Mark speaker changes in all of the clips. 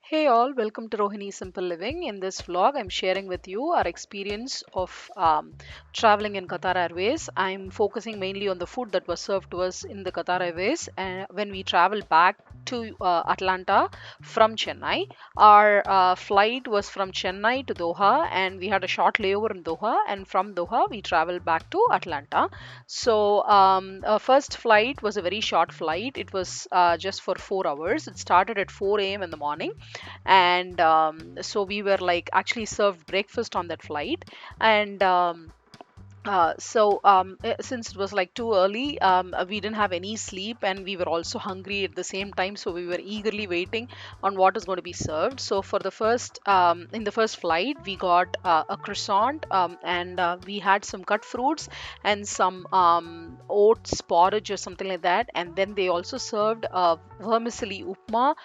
Speaker 1: Hey all, welcome to Rohini Simple Living. In this vlog, I'm sharing with you our experience of traveling in Qatar Airways. I'm focusing mainly on the food that was served to us in the Qatar Airways and when we traveled back to Atlanta from Chennai. Our flight was from Chennai to Doha, and we had a short layover in Doha. And from Doha, we traveled back to Atlanta. So, our first flight was a very short flight. It was just for 4 hours. It started at 4 a.m. in the morning, and so we were like actually served breakfast on that flight. And since it was like too early, we didn't have any sleep and we were also hungry at the same time. So we were eagerly waiting on what is going to be served. So for the first, in the first flight, we got a croissant, and we had some cut fruits and some oats porridge or something like that. And then they also served vermicelli upma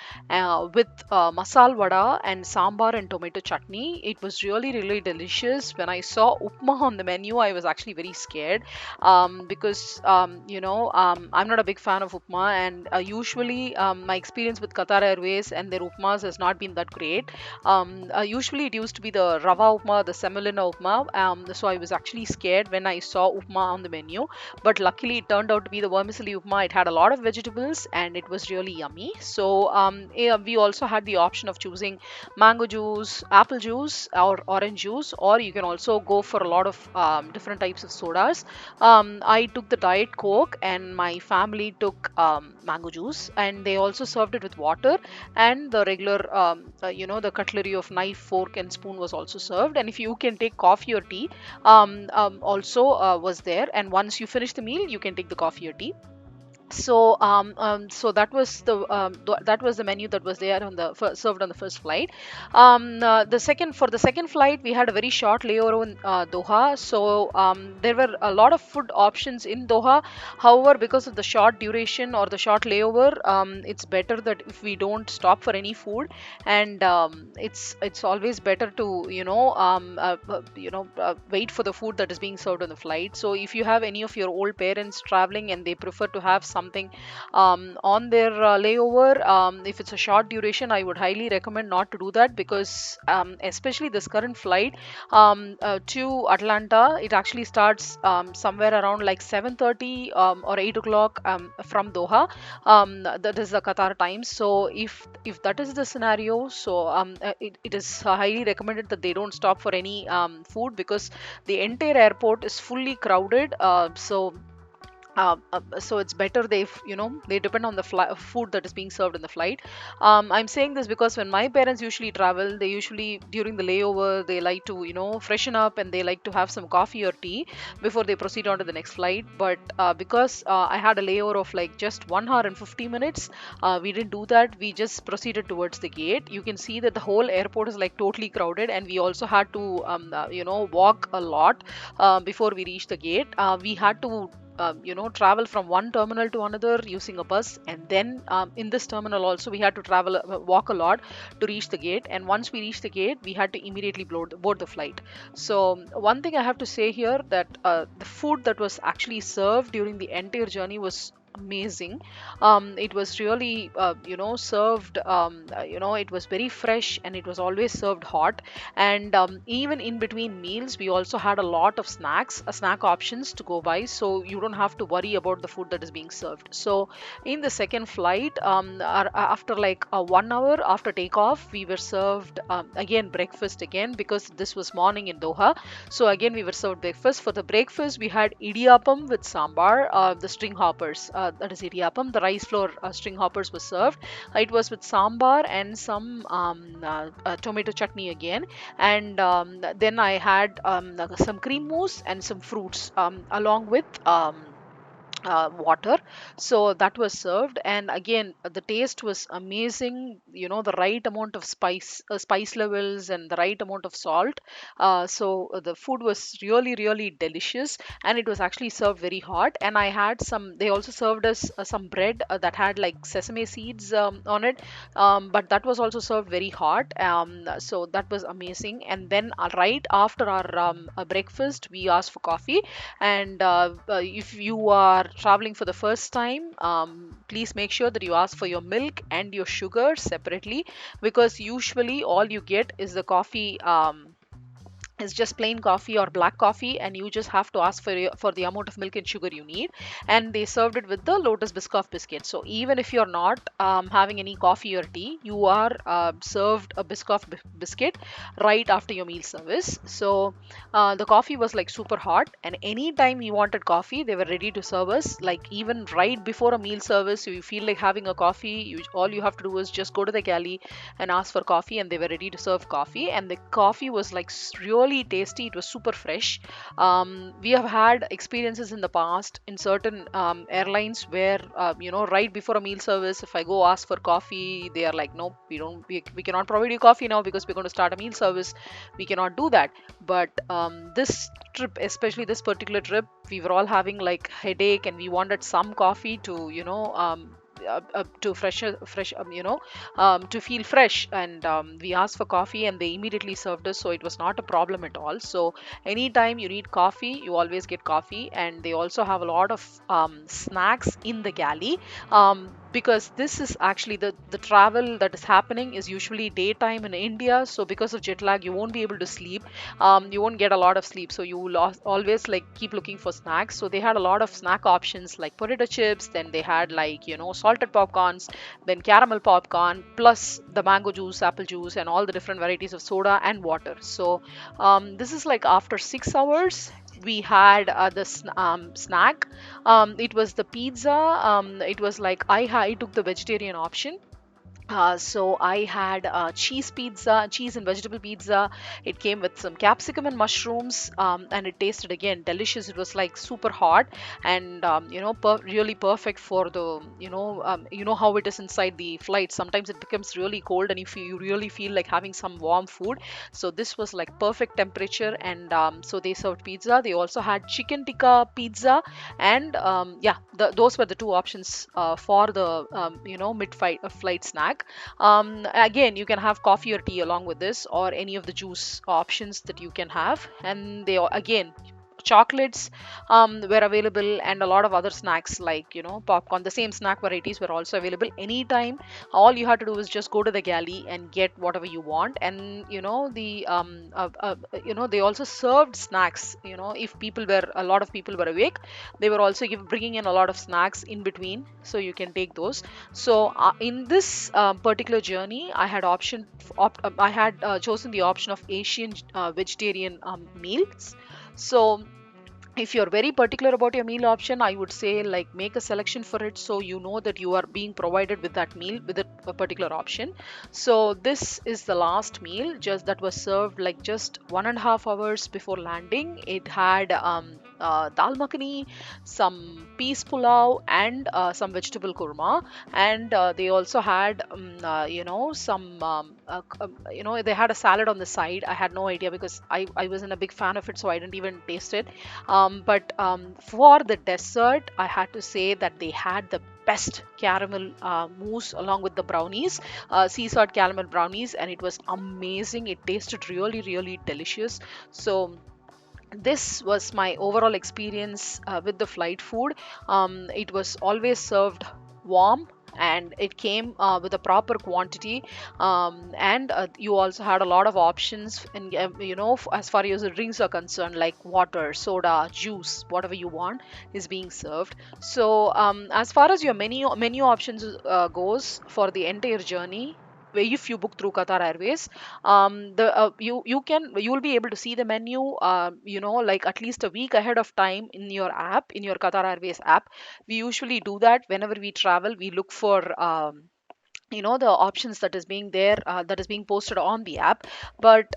Speaker 1: with masal vada and sambar and tomato chutney. It was really, really delicious. When I saw upma on the menu, I was actually very scared, because I'm not a big fan of upma, and usually my experience with Qatar Airways and their upmas has not been that great. Usually it used to be the rava upma, the semolina upma, so I was actually scared when I saw upma on the menu. But luckily it turned out to be the vermicelli upma. It had a lot of vegetables and it was really yummy. So yeah, we also had the option of choosing mango juice, apple juice, or orange juice, or you can also go for a lot of different types of sodas. I took the diet coke and my family took mango juice, and they also served it with water, and the regular the cutlery of knife, fork and spoon was also served. And if you can take coffee or tea, also was there, and once you finish the meal you can take the coffee or tea. So that was that was the menu that was there on the served on the first flight. The second flight, we had a very short layover in Doha. So there were a lot of food options in Doha. However, because of the short duration or the short layover, it's better that if we don't stop for any food. And it's always better to wait for the food that is being served on the flight. So if you have any of your old parents traveling and they prefer to have something on their layover, if it's a short duration, I would highly recommend not to do that, because especially this current flight to Atlanta, it actually starts somewhere around like 7:30 or 8 o'clock from Doha. That is the Qatar time. So if that is the scenario, so it is highly recommended that they don't stop for any food, because the entire airport is fully crowded. So it's better they depend on the food that is being served in the flight. I'm saying this because when my parents usually travel, they usually during the layover they like to freshen up, and they like to have some coffee or tea before they proceed on to the next flight. But because I had a layover of like just 1 hour and 50 minutes, we didn't do that. We just proceeded towards the gate. You can see that the whole airport is like totally crowded, and we also had to walk a lot before we reached the gate. We had to travel from one terminal to another using a bus, and then in this terminal also we had to walk a lot to reach the gate. And once we reached the gate, we had to immediately board the flight. So one thing I have to say here, that the food that was actually served during the entire journey was amazing. It was really served, it was very fresh, and it was always served hot. And even in between meals, we also had a lot of snack options to go by, so you don't have to worry about the food that is being served. So in the second flight, after like 1 hour after takeoff, we were served again breakfast again, because this was morning in Doha. So again we were served breakfast. For the breakfast, we had idiyappam with sambar, the string hoppers, that is idiyappam, the rice flour string hoppers was served. It was with sambar and some tomato chutney again. And then I had some cream mousse and some fruits, along with water. So that was served, and again the taste was amazing. The right amount of spice levels, and the right amount of salt. So the food was really, really delicious, and it was actually served very hot. And I had some they also served us some bread that had like sesame seeds on it, but that was also served very hot. So that was amazing. And then right after our breakfast, we asked for coffee. And if you are traveling for the first time, please make sure that you ask for your milk and your sugar separately, because usually all you get is the coffee. Is just plain coffee or black coffee, and you just have to ask for the amount of milk and sugar you need. And they served it with the lotus biscoff biscuit. So even if you're not having any coffee or tea, you are served a biscuit right after your meal service. So the coffee was like super hot, and anytime you wanted coffee, they were ready to serve us. Like even right before a meal service, you feel like having a coffee, all you have to do is just go to the galley and ask for coffee, and they were ready to serve coffee. And the coffee was like really tasty. It was super fresh. We have had experiences in the past in certain airlines where right before a meal service, if I go ask for coffee, they are like, no, we cannot provide you coffee now because we're going to start a meal service. We cannot do that. But this trip, especially this particular trip, we were all having like headache, and we wanted some coffee to to fresh to feel fresh. And we asked for coffee, and they immediately served us, so it was not a problem at all. So anytime you need coffee, you always get coffee. And they also have a lot of snacks in the galley, because this is actually the travel that is happening is usually daytime in India. So because of jet lag, you won't be able to sleep. You won't get a lot of sleep, so you will always like keep looking for snacks. So they had a lot of snack options like potato chips, then they had like salted popcorns, then caramel popcorn, plus the mango juice, apple juice, and all the different varieties of soda and water. So this is like after 6 hours we had snack. It was the pizza. It was like I took the vegetarian option. So I had cheese pizza, cheese and vegetable pizza. It came with some capsicum and mushrooms, and it tasted again delicious. It was like super hot, and really perfect for the how it is inside the flight. Sometimes it becomes really cold, and you really feel like having some warm food. So this was like perfect temperature, and so they served pizza. They also had chicken tikka pizza, and those were the two options for the mid-flight flight snack. Again, you can have coffee or tea along with this, or any of the juice options that you can have. And again, chocolates were available, and a lot of other snacks like popcorn. The same snack varieties were also available anytime. All you had to do is just go to the galley and get whatever you want. And they also served snacks. If a lot of people were awake, they were also bringing in a lot of snacks in between, so you can take those. So in this particular journey, I had chosen the option of Asian vegetarian meals. So if you're very particular about your meal option, I would say like make a selection for it, so you know that you are being provided with that meal with a particular option. So this is the last meal just that was served like just 1.5 hours before landing. It had dal makhani, some peas pulao, and some vegetable kurma. And they also had some they had a salad on the side. I had no idea because I wasn't a big fan of it, so I didn't even taste it. But for the dessert, I had to say that they had the best caramel mousse along with the brownies, sea salt caramel brownies, and it was amazing. It tasted really, really delicious. So this was my overall experience with the flight food. It was always served warm, and it came with a proper quantity. And you also had a lot of options in as far as the drinks are concerned, like water, soda, juice, whatever you want is being served. So as far as your menu options goes for the entire journey, if you book through Qatar Airways, the you will be able to see the menu, like at least a week ahead of time in your app, in your Qatar Airways app. We usually do that whenever we travel. We look for the options that is being there, that is being posted on the app. But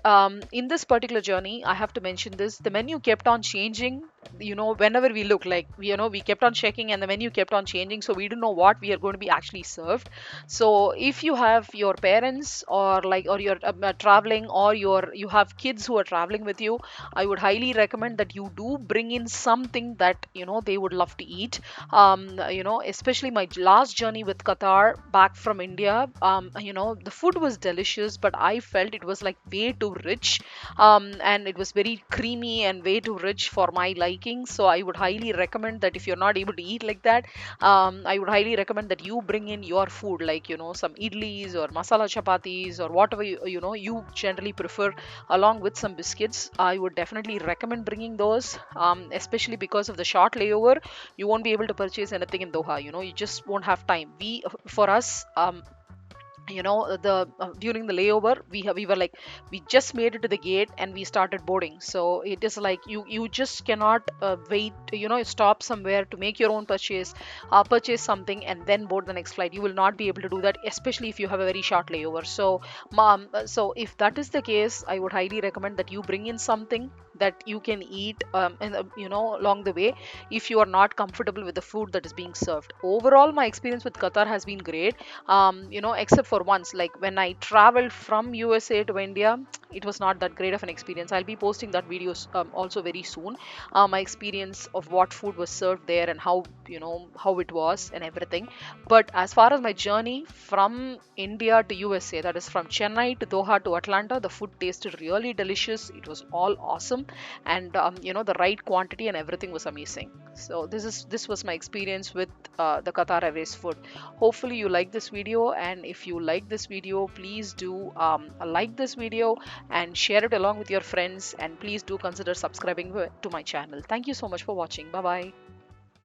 Speaker 1: in this particular journey, I have to mention this: the menu kept on changing. Whenever we look, like we kept on checking, and the menu kept on changing, so we didn't know what we are going to be actually served. So if you have your parents, or you're traveling, or you have kids who are traveling with you, I would highly recommend that you do bring in something that they would love to eat. Especially my last journey with Qatar back from India, the food was delicious, but I felt it was like way too rich, and it was very creamy and way too rich for my liking. liking. So I would highly recommend that if you're not able to eat like that, I would highly recommend that you bring in your food, like some idlis or masala chapatis or whatever you generally prefer, along with some biscuits. I would definitely recommend bringing those, especially because of the short layover. You won't be able to purchase anything in Doha. You just won't have time. For us, the during the layover, we were like, we just made it to the gate and we started boarding. So it is like you just cannot wait, stop somewhere to make your own purchase something and then board the next flight. You will not be able to do that, especially if you have a very short layover. So so if that is the case, I would highly recommend that you bring in something that you can eat, along the way, if you are not comfortable with the food that is being served. Overall, my experience with Qatar has been great, except for once, like when I traveled from USA to India. It was not that great of an experience. I'll be posting that videos also very soon, my experience of what food was served there and how it was and everything. But as far as my journey from India to USA, that is from Chennai to Doha to Atlanta, the food tasted really delicious. It was all awesome, and the right quantity and everything was amazing. So this was my experience with the Qatar Airways food. Hopefully you like this video, and if you like this video, please do like this video and share it along with your friends, and please do consider subscribing to my channel. Thank you so much for watching. Bye bye.